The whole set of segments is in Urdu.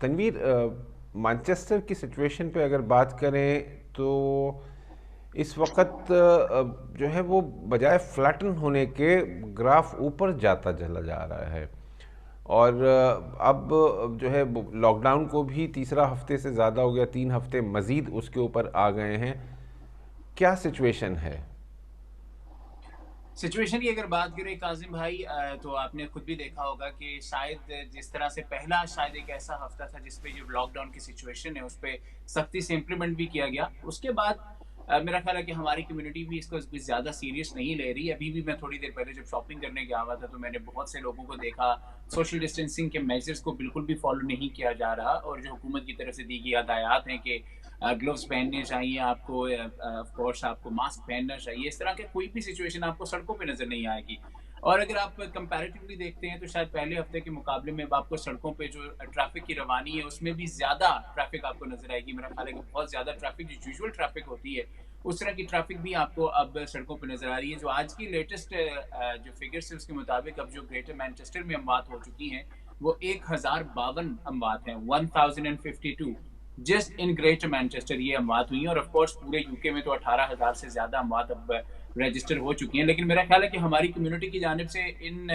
تنویر، مانچسٹر کی سچویشن پہ اگر بات کریں تو اس وقت جو ہے وہ بجائے فلیٹن ہونے کے گراف اوپر جاتا چلا جا رہا ہے، اور اب جو ہے لاک ڈاؤن کو بھی تیسرا ہفتے سے زیادہ ہو گیا، 3 ہفتے مزید اس کے اوپر آ گئے ہیں. کیا سچویشن ہے؟ سچویشن کی اگر بات کریں کاظم بھائی، تو آپ نے خود بھی دیکھا ہوگا کہ شاید جس طرح سے پہلا شاید ایک ایسا ہفتہ تھا جس پہ جو لاک ڈاؤن کی سچویشن ہے اس پہ سختی سے امپلیمنٹ بھی کیا گیا. اس کے بعد میرا خیال ہے کہ ہماری کمیونٹی بھی اس کو زیادہ سیریس نہیں لے رہی. ابھی بھی میں تھوڑی دیر پہلے جب شاپنگ کرنے گیا ہوا تھا تو میں نے بہت سے لوگوں کو دیکھا سوشل ڈسٹینسنگ کے میجرز کو بالکل بھی فالو نہیں کیا جا رہا، اور جو حکومت کی طرف سے دی گئی ہدایات ہیں کہ گلوز پہننے چاہیے آپ کو، آف کورس آپ کو ماسک پہننا چاہیے، اس طرح کے کوئی بھی سچویشن آپ کو سڑکوں پہ نظر نہیں آئے گی. اور اگر آپ کمپیریٹیولی دیکھتے ہیں تو شاید پہلے ہفتے کے مقابلے میں آپ کو سڑکوں پہ جو ٹریفک کی روانی ہے اس میں بھی زیادہ ٹریفک آپ کو نظر آئے گی. میرا خیال ہے کہ بہت زیادہ ٹریفک جو یوزول ٹریفک ہوتی ہے اس طرح کی ٹریفک بھی آپ کو اب سڑکوں پہ نظر آ رہی ہے. جو آج کی لیٹسٹ جو فگرس ہے اس کے مطابق اب جو گریٹر مینچسٹر میں اموات ہو چکی ہیں وہ 1052 اموات ہیں، 1052 جسٹ ان گریٹر مینچسٹر یہ اموات ہوئی ہیں. اور آف کورس پورے یو کے میں تو 18,000 سے زیادہ اموات اب رجسٹر ہو چکی ہیں. لیکن میرا خیال ہے کہ ہماری کمیونٹی کی جانب سے ان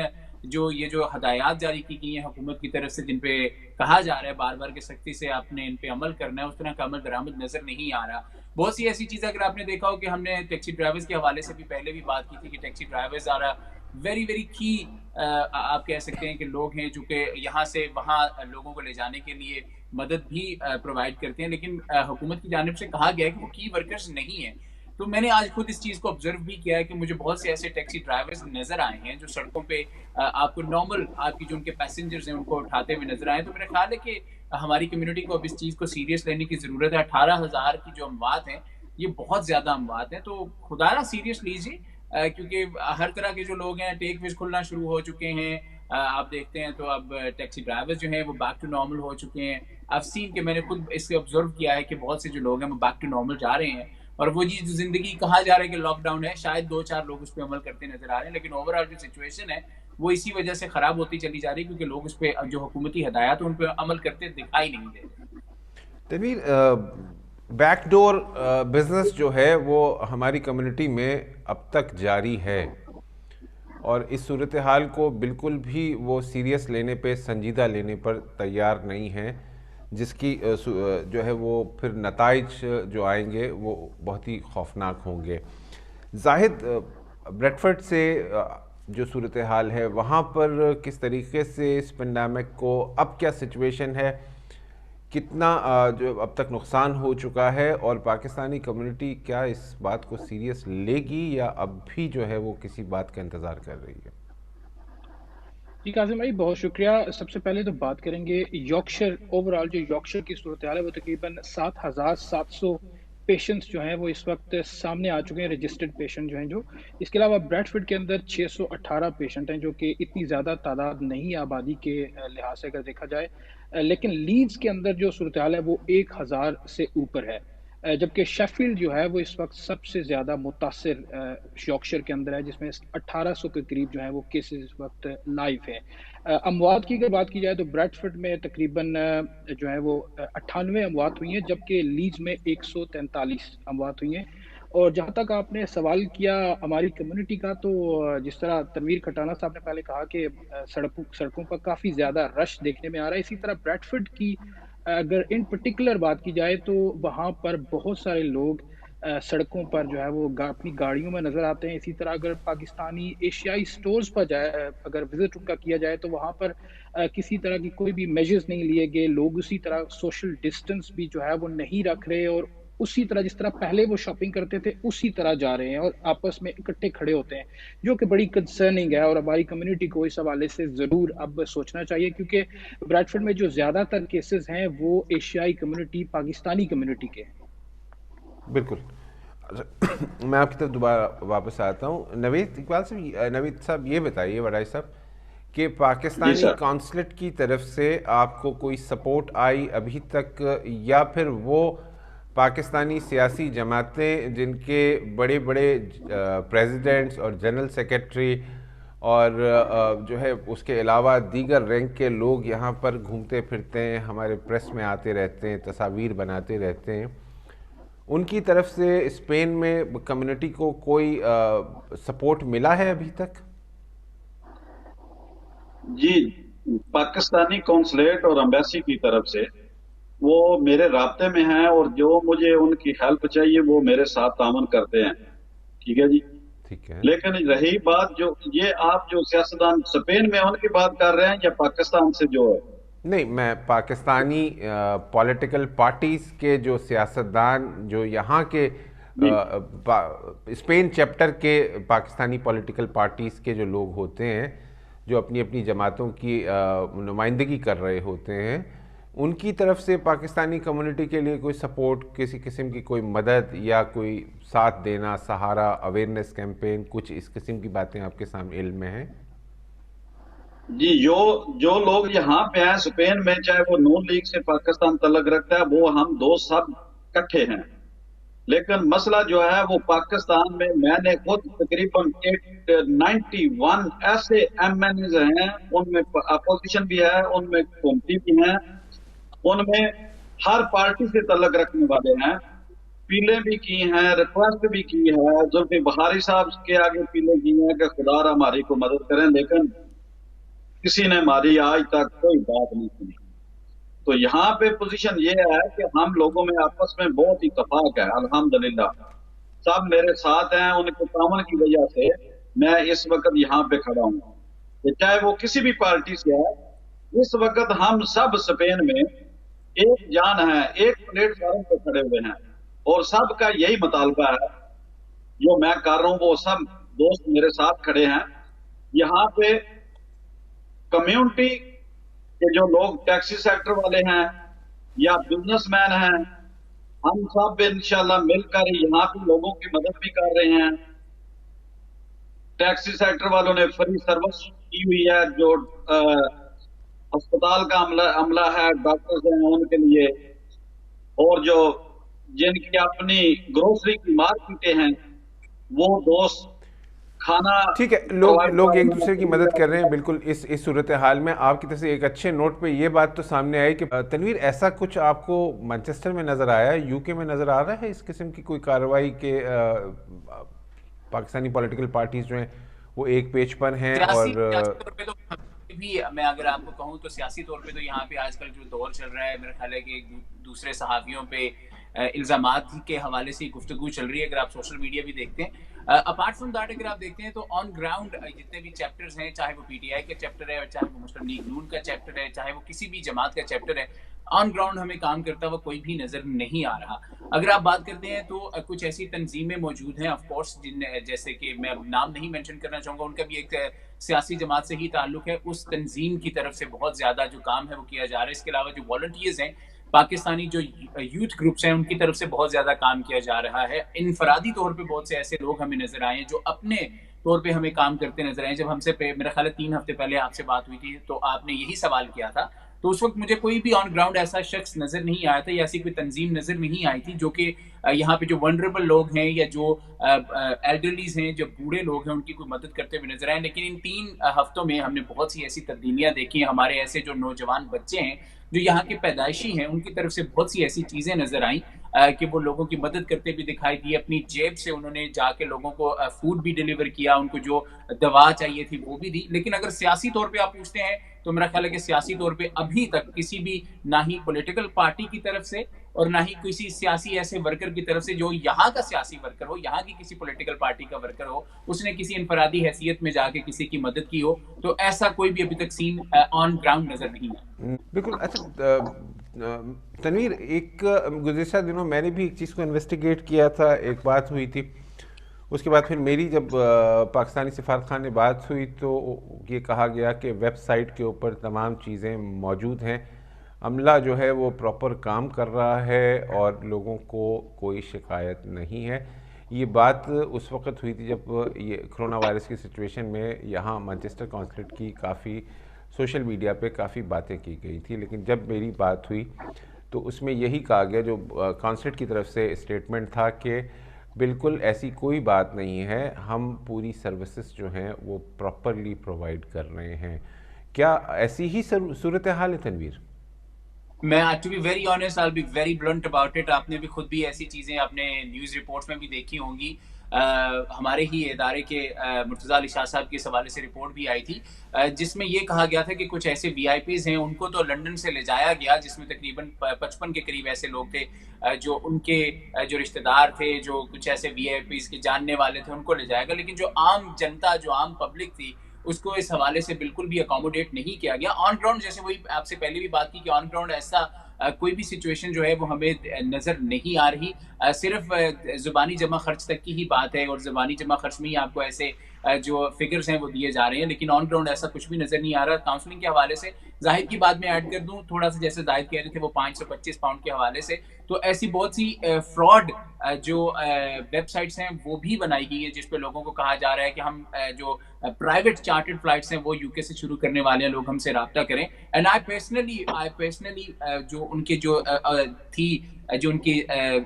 جو ہدایات جاری کی گئی ہیں حکومت کی طرف سے، جن پہ کہا جا رہا ہے بار بار کہ سختی سے آپ نے ان پہ عمل کرنا ہے، اس طرح کا عمل درآمد نظر نہیں آ رہا. بہت سی ایسی چیزیں اگر آپ نے دیکھا ہو کہ ہم نے ٹیکسی ڈرائیورز کے حوالے سے بھی پہلے بھی بات کی تھی کہ ٹیکسی ڈرائیورز آ رہا ویری ویری کی آپ کہہ سکتے ہیں کہ لوگ ہیں جو کہ یہاں سے وہاں لوگوں کو لے جانے کے لیے مدد بھی پرووائڈ کرتے ہیں، لیکن حکومت کی جانب سے کہا گیا ہے کہ وہ کی ورکرز نہیں ہیں. تو میں نے آج خود اس چیز کو آبزرو بھی کیا ہے کہ مجھے بہت سے ایسے ٹیکسی ڈرائیورز نظر آئے ہیں جو سڑکوں پہ آپ کو نارمل آپ کی جو ان کے پیسنجرز ہیں ان کو اٹھاتے ہوئے نظر آئے. تو میرا خیال ہے کہ ہماری کمیونٹی کو اب اس چیز کو سیریس لینے کی ضرورت ہے. 18,000 کی جو اموات ہیں یہ بہت زیادہ اموات ہیں، تو خدا نہ سیریس لیجیے، کیونکہ ہر طرح کے جو لوگ ہیں ٹیک ویز کھلنا شروع ہو چکے ہیں. آپ دیکھتے ہیں تو اب ٹیکسی ڈرائیور جو ہیں وہ بیک ٹو نارمل ہو چکے ہیں. اب سین کہ میں نے خود اس سے آبزرو کیا ہے کہ بہت سے جو لوگ ہیں وہ بیک ٹو نارمل جا رہے ہیں. اور وہ جو زندگی کہا جا رہا ہے کہ لاک ڈاؤن ہے، شاید 2-4 لوگ اس پہ عمل کرتے نظر آ رہے ہیں، لیکن اوور آل جو سچویشن ہے وہ اسی وجہ سے خراب ہوتی چلی جا رہی ہے کیونکہ لوگ اس پہ جو حکومتی ہدایات ہیں ان پہ عمل کرتے دکھائی نہیں دے رہے. تنویر، بیک ڈور بزنس جو ہے وہ ہماری کمیونٹی میں اب تک جاری ہے، اور اس صورتحال کو بالکل بھی وہ سیریس لینے پہ، سنجیدہ لینے پر تیار نہیں ہیں، جس کی جو ہے وہ پھر نتائج جو آئیں گے وہ بہت ہی خوفناک ہوں گے. زاہد، بریڈفرڈ سے جو صورتحال ہے وہاں پر کس طریقے سے اس پینڈیمک کو، اب کیا سچویشن ہے، کتنا جو اب تک نقصان ہو چکا ہے، اور پاکستانی کمیونٹی کیا اس بات کو سیریس لے گی یا اب بھی جو ہے وہ کسی بات کا انتظار کر رہی ہے؟ جی کاظم بھائی بہت شکریہ. سب سے پہلے تو بات کریں گے یارکشر، اوور آل جو یارکشر کی صورتحال ہے وہ تقریباً 7,700 پیشنٹس جو ہیں وہ اس وقت سامنے آ چکے ہیں، رجسٹرڈ پیشنٹ جو ہیں. جو اس کے علاوہ بریڈفرڈ کے اندر 618 پیشنٹ ہیں، جو کہ اتنی زیادہ تعداد نہیں آبادی کے لحاظ سے اگر دیکھا جائے. لیکن لیڈز کے اندر جو صورتحال ہے وہ 1,000 سے اوپر ہے، جبکہ شیفیلڈ جو ہے وہ اس وقت سب سے زیادہ متاثر یارکشر کے اندر ہے، جس میں 1,800 کے قریب جو ہیں وہ کیسز اس وقت لائیو ہیں. اموات کی اگر بات کی جائے تو بریڈفرڈ میں تقریباً جو ہے وہ 98 اموات ہوئی ہیں، جبکہ لیڈز میں 143 اموات ہوئی ہیں. اور جہاں تک آپ نے سوال کیا ہماری کمیونٹی کا، تو جس طرح تنویر کھٹانہ صاحب نے پہلے کہا کہ سڑکوں پر کافی زیادہ رش دیکھنے میں آ رہا ہے، اسی طرح بریڈفرڈ کی اگر ان پرٹیکولر بات کی جائے تو وہاں پر بہت سارے لوگ سڑکوں پر جو ہے وہ اپنی گاڑیوں میں نظر آتے ہیں. اسی طرح اگر پاکستانی ایشیائی سٹورز پر جائے، اگر وزٹ ان کا کیا جائے تو وہاں پر کسی طرح کی کوئی بھی میجرز نہیں لیے گئے. لوگ اسی طرح سوشل ڈسٹنس بھی جو ہے وہ نہیں رکھ رہے، اور اسی طرح جس طرح پہلے وہ شاپنگ کرتے تھے اسی طرح جا رہے ہیں اور آپس میں اکٹھے کھڑے ہوتے ہیں، جو کہ بڑی کنسرننگ ہے. اور ہماری کمیونٹی کو اس حوالے سے ضرور اب سوچنا چاہیے، کیونکہ بریڈفرڈ میں جو زیادہ تر کیسز ہیں وہ ایشیائی کمیونٹی، پاکستانی کمیونٹی کے ہیں. بالکل. میں آپ کی طرف دوبارہ واپس آتا ہوں. نوید اقبال صاحب، نوید صاحب یہ بتائیے، وڈائی صاحب، کہ جی پاکستانی سر. کانسلیٹ کی طرف سے آپ کو کوئی سپورٹ آئی ابھی تک، یا پھر وہ پاکستانی سیاسی جماعتیں جن کے بڑے بڑے پریزیڈنٹس اور جنرل سیکرٹری اور جو ہے اس کے علاوہ دیگر رینک کے لوگ یہاں پر گھومتے پھرتے ہیں، ہمارے پریس میں آتے رہتے ہیں، تصاویر بناتے رہتے ہیں، ان کی طرف سے اسپین میں کمیونٹی کو کوئی سپورٹ ملا ہے ابھی تک؟ جی، پاکستانی کونسلیٹ اور امبیسی کی طرف سے وہ میرے رابطے میں ہیں، اور جو مجھے ان کی ہیلپ چاہیے وہ میرے ساتھ تعاون کرتے ہیں، ٹھیک ہے جی۔ ٹھیک ہے، لیکن رہی بات جو یہ آپ جو سیاستدان اسپین میں ان کی بات کر رہے ہیں یا پاکستان سے جو ہے؟ نہیں، میں پاکستانی پولیٹیکل پارٹیز کے جو سیاستدان جو یہاں کے جی اسپین چیپٹر کے پاکستانی پولیٹیکل پارٹیز کے جو لوگ ہوتے ہیں، جو اپنی اپنی جماعتوں کی نمائندگی کر رہے ہوتے ہیں، ان کی طرف سے پاکستانی کمیونٹی کے لیے کوئی سپورٹ، کسی قسم کی کوئی مدد یا کوئی ساتھ دینا، سہارا، اویئرنیس کیمپین، کچھ اس قسم کی باتیں آپ کے سامنے علم میں ہیں؟ جی، جو لوگ یہاں پہ ہیں اسپین میں، چاہے وہ نون لیگ سے پاکستان تعلق رکھتا ہے، وہ ہم دو سب کٹھے ہیں، لیکن مسئلہ جو ہے وہ پاکستان میں نے خود تقریباً 91 ایسے ایم این ایز ہیں، ان میں اپوزیشن بھی ہے، ان میں حکومتی بھی ہیں، ان میں ہر پارٹی سے تعلق رکھنے والے ہیں، پیلے بھی کی ہیں، ریکویسٹ بھی کی ہے، زلفی بخاری صاحب کے آگے پیلے کی ہیں کہ خدا را ہماری کو مدد کریں، لیکن کسی نے ہماری آج تک کوئی بات نہیں سنی۔ تو یہاں پہ پوزیشن یہ ہے کہ ہم لوگوں میں آپس میں بہت اتفاق ہے، الحمدللہ سب میرے ساتھ ہیں، ان کے تعاون کی وجہ سے میں اس وقت یہاں پہ کھڑا ہوں، کہ چاہے وہ کسی بھی پارٹی سے ہے، اس وقت ہم سب اسپین میں ایک جان ہیں، ایک پلیٹ فارم پہ کھڑے ہوئے ہیں، اور سب کا یہی مطالبہ ہے جو میں کر رہا ہوں، وہ سب دوست میرے ساتھ کھڑے ہیں۔ یہاں پہ کمیونٹی کے جو لوگ ٹیکسی سیکٹر والے ہیں یا بزنس مین ہیں، ہم سب انشاءاللہ مل کر یہاں پہ لوگوں کی مدد بھی کر رہے ہیں۔ ٹیکسی سیکٹر والوں نے فری سروس کی ہوئی ہے، جو ہسپتال کا عملہ ہے، ڈاکٹرز ہیں ان کے لیے، اور جو جن کی اپنی گروسری کی مارکیٹیں ہیں، وہ دوست کھانا ٹھیک ہے، لوگ ایک دوسرے کی مدد کر رہے ہیں۔ بالکل اس صورتحال میں آپ کی طرف سے ایک اچھے نوٹ پہ یہ بات تو سامنے آئی کہ تنویر، ایسا کچھ آپ کو مانچسٹر میں نظر آیا ہے، یو کے میں نظر آ رہا ہے اس قسم کی کوئی کارروائی کہ پاکستانی پولیٹیکل پارٹیز جو ہیں وہ ایک پیج پر ہیں؟ اور سیاسی طور پہ تو بھی میں اگر آپ کو کہوں تو سیاسی طور پہ تو یہاں پہ آج کل جو دور چل رہا ہے، میرا خیال ہے کہ ایک دوسرے صحافیوں پہ الزامات کے حوالے سے گفتگو چل رہی ہے، اگر آپ سوشل میڈیا بھی دیکھتے ہیں۔ اپارٹ فرام دیٹ اگر آپ دیکھتے ہیں تو آن گراؤنڈ جتنے بھی چیپٹرز ہیں، چاہے وہ پی ٹی آئی کا چیپٹر ہے، چاہے وہ مسلم لیگ نون کا چیپٹر ہے، چاہے وہ کسی بھی جماعت کا چیپٹر ہے، آن گراؤنڈ ہمیں کام کرتا ہوا کوئی بھی نظر نہیں آ رہا۔ اگر آپ بات کرتے ہیں تو کچھ ایسی تنظیمیں موجود ہیں آف کورس، جن جیسے کہ میں نام نہیں مینشن کرنا چاہوں گا، ان کا بھی ایک سیاسی جماعت سے ہی تعلق ہے، اس تنظیم کی طرف سے بہت زیادہ جو کام ہے وہ کیا جا رہا ہے۔ اس کے علاوہ جو والنٹیئرز ہیں، پاکستانی جو یوتھ گروپس ہیں، ان کی طرف سے بہت زیادہ کام کیا جا رہا ہے۔ انفرادی طور پہ بہت سے ایسے لوگ ہمیں نظر آئے ہیں جو اپنے طور پہ ہمیں کام کرتے نظر آئے۔ جب ہم سے میرا خیال ہے 3 ہفتے پہلے آپ سے بات ہوئی تھی تو آپ نے یہی سوال کیا تھا، تو اس وقت مجھے کوئی بھی آن گراؤنڈ ایسا شخص نظر نہیں آیا تھا یا ایسی کوئی تنظیم نظر نہیں آئی تھی جو کہ یہاں پہ جو ونڈریبل لوگ ہیں یا جو ایلڈرلیز ہیں، جو بوڑھے لوگ ہیں، ان کی کوئی مدد کرتے ہوئے نظر آئے۔ لیکن ان 3 ہفتوں میں ہم نے بہت سی ایسی تبدیلیاں دیکھی ہیں۔ ہمارے ایسے جو نوجوان بچے ہیں جو یہاں کے پیدائشی ہیں، ان کی طرف سے بہت سی ایسی چیزیں نظر آئیں کہ وہ لوگوں کی مدد کرتے بھی دکھائی دی، اپنی جیب سے انہوں نے جا کے لوگوں کو فوڈ بھی ڈیلیور کیا، ان کو جو دوا چاہیے تھی وہ بھی دی۔ لیکن اگر سیاسی طور پہ آپ پوچھتے ہیں تو میرا خیال ہے کہ سیاسی طور پہ ابھی تک کسی بھی نہ ہی پولیٹیکل پارٹی کی طرف سے اور نہ ہی کسی سیاسی ایسے ورکر کی طرف سے جو یہاں کا سیاسی ورکر ہو، یہاں کی کسی پولیٹیکل پارٹی کا ورکر ہو، اس نے کسی انفرادی حیثیت میں جا کے کسی کی مدد کی ہو، تو ایسا کوئی بھی ابھی تک سین آن گراؤنڈ نظر نہیں ہے۔ بالکل۔ اچھا تنویر، ایک گزشتہ دنوں میں نے بھی ایک چیز کو انویسٹیگیٹ کیا تھا، ایک بات ہوئی تھی، اس کے بعد پھر میری جب پاکستانی سفارتخانے بات ہوئی تو یہ کہا گیا کہ ویب سائٹ کے اوپر تمام چیزیں موجود ہیں، عملہ جو ہے وہ پراپر کام کر رہا ہے اور لوگوں کو کوئی شکایت نہیں ہے۔ یہ بات اس وقت ہوئی تھی جب یہ کرونا وائرس کی سچویشن میں یہاں مانچسٹر کونسلیٹ کی کافی سوشل میڈیا پہ کافی باتیں کی گئی تھی، لیکن جب میری بات ہوئی تو اس میں یہی کہا گیا، جو کونسلیٹ کی طرف سے اسٹیٹمنٹ تھا کہ بالکل ایسی کوئی بات نہیں ہے، ہم پوری سروسز جو ہیں وہ پراپرلی پرووائڈ کر رہے ہیں. کیا ایسی ہی صورتحال ہے تنویر؟ میں to be very honest I be very blunt about it. آپ نے بھی خود بھی ایسی چیزیں اپنے نیوز رپورٹس میں بھی دیکھی ہوں گی. ہمارے ہی ادارے کے مرتضیٰ علی شاہ صاحب کے اس حوالے سے رپورٹ بھی آئی تھی جس میں یہ کہا گیا تھا کہ کچھ ایسے وی آئی پیز ہیں ان کو تو لنڈن سے لے جایا گیا، جس میں تقریباً 55 کے قریب ایسے لوگ تھے جو ان کے جو رشتہ دار تھے، جو کچھ ایسے وی آئی پیز کے جاننے والے تھے، ان کو لے جائے گا. لیکن جو عام جنتا، جو عام پبلک تھی، اس کو اس حوالے سے بالکل بھی اکوموڈیٹ نہیں کیا گیا. آن گراؤنڈ جیسے وہی آپ سے پہلے بھی بات کی کہ آن گراؤنڈ ایسا کوئی بھی سچویشن جو ہے وہ ہمیں نظر نہیں آ رہی. صرف زبانی جمع خرچ تک کی ہی بات ہے، اور زبانی جمع خرچ میں ہی آپ کو ایسے جو فگرز ہیں وہ دیے جا رہے ہیں، لیکن آن گراؤنڈ ایسا کچھ بھی نظر نہیں آ رہا. کاؤنسلنگ کے حوالے سے زاہد کی بات میں ایڈ کر دوں تھوڑا سا، جیسے زاہد کہہ رہے تھے وہ 525 پاؤنڈ کے حوالے سے، تو ایسی بہت سی فراڈ جو ویب سائٹس ہیں وہ بھی بنائی گئی ہے، جس پہ لوگوں کو کہا جا رہا ہے کہ ہم جو پرائیویٹ چارٹرڈ فلائٹس ہیں وہ یو کے سے شروع کرنے والے ہیں، لوگ ہم سے رابطہ کریں. اینڈ آئی پرسنلی جو ان کے جو تھی، جو ان کی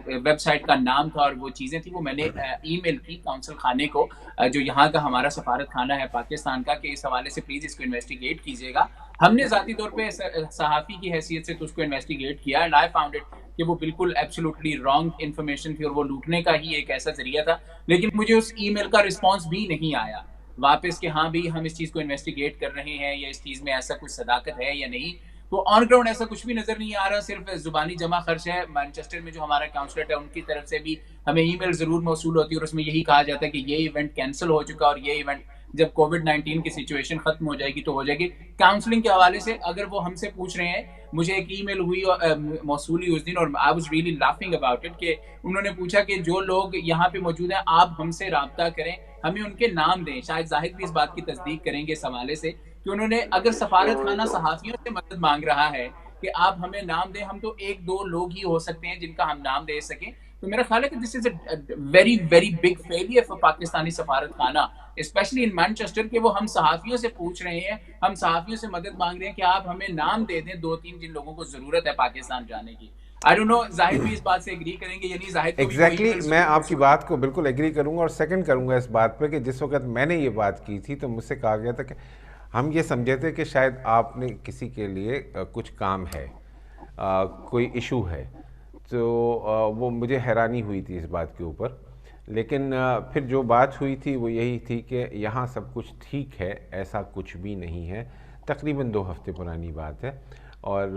ویب سائٹ کا نام تھا اور وہ چیزیں تھیں، وہ میں نے ای میل کی کونسل خانے کو، جو یہاں کا ہمارا سفارت خانہ ہے پاکستان کا، کہ اس حوالے سے پلیز اس کو انویسٹیگیٹ کیجیے گا. ہم نے ذاتی طور پہ صحافی کی حیثیت سے تو اس کو انویسٹیگیٹ کیا، اینڈ آئی فاؤنڈ اٹ کہ وہ بالکل ایبسولوٹلی رانگ انفارمیشن تھی اور وہ لوٹنے کا ہی ایک ایسا ذریعہ تھا. لیکن مجھے اس ای میل کا رسپانس بھی نہیں آیا واپس کہ ہاں بھی ہم اس چیز کو انویسٹیگیٹ کر رہے ہیں یا اس چیز میں ایسا کچھ صداقت ہے یا نہیں. تو آن گراؤنڈ ایسا کچھ بھی نظر نہیں آ رہا، صرف زبانی جمع خرچ ہے. مانچسٹر میں جو ہمارا کاؤنسلٹ ہے ان کی طرف سے بھی ہمیں ای میل ضرور موصول ہوتی ہے اور اس میں یہی کہا جاتا ہے کہ یہ ایونٹ کینسل ہو چکا، اور یہ ایونٹ جب کووڈ-19 کی سچویشن ختم ہو جائے گی تو ہو جائے گی. کاؤنسلنگ کے حوالے سے اگر وہ ہم سے پوچھ رہے ہیں، مجھے ایک ای میل ہوئی موصول ہوئی اس دن، اور I was really laughing about it, کہ انہوں نے پوچھا کہ جو لوگ یہاں پہ موجود ہیں آپ ہم سے رابطہ کریں، ہمیں ان کے نام دیں. شاید زاہد بھی اس بات کی تصدیق کریں گے اس حوالے سے کہ انہوں نے، اگر سفارت خانہ صحافیوں سے مدد مانگ رہا ہے کہ آپ ہمیں نام دیں، ہم تو ایک دو لوگ ہی ہو سکتے ہیں جن کا ہم نام دے سکیں. تو میرا خیال ہے کہ this is a very very big failure for Pakistani سفارت خانہ، اسپیشلی ان مانچسٹر، کہ وہ ہم صحافیوں سے پوچھ رہے ہیں، ہم صحافیوں سے مدد مانگ رہے ہیں کہ آپ ہمیں نام دے دیں 2-3 جن لوگوں کو ضرورت ہے پاکستان جانے کی. آئی ڈونٹ نو زاہد بھی اس بات سے ایگری کریں گے، یعنی زاہد کو بھی ایگزیکٹلی میں آپ کی بات کو بالکل ایگری کروں گا، اور سیکنڈ کروں گا اس بات پہ کہ جس وقت میں نے یہ بات کی تھی تو مجھ سے کہا گیا تھا کہ ہم یہ سمجھے تھے کہ شاید آپ نے کسی کے لیے کچھ کام ہے، کوئی ایشو ہے. تو وہ مجھے حیرانی ہوئی تھی اس بات کے اوپر. لیکن پھر جو بات ہوئی تھی وہ یہی تھی کہ یہاں سب کچھ ٹھیک ہے، ایسا کچھ بھی نہیں ہے. تقریباً 2 ہفتے پرانی بات ہے، اور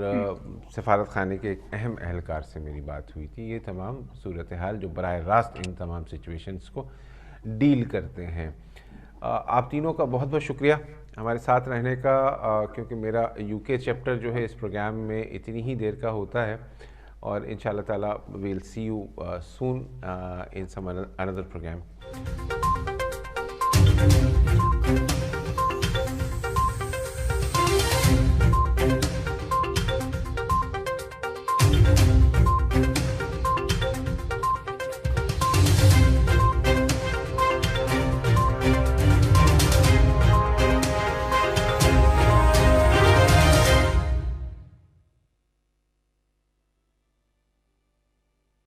سفارت خانے کے ایک اہم اہلکار سے میری بات ہوئی تھی. یہ تمام صورتحال جو براہ راست ان تمام سچویشنز کو ڈیل کرتے ہیں. آپ تینوں کا بہت بہت شکریہ ہمارے ساتھ رہنے کا، کیونکہ میرا یو کے چیپٹر جو ہے اس پروگرام میں اتنی ہی دیر کا ہوتا ہے، اور انشاءاللہ تعالی we'll see you soon in some another program.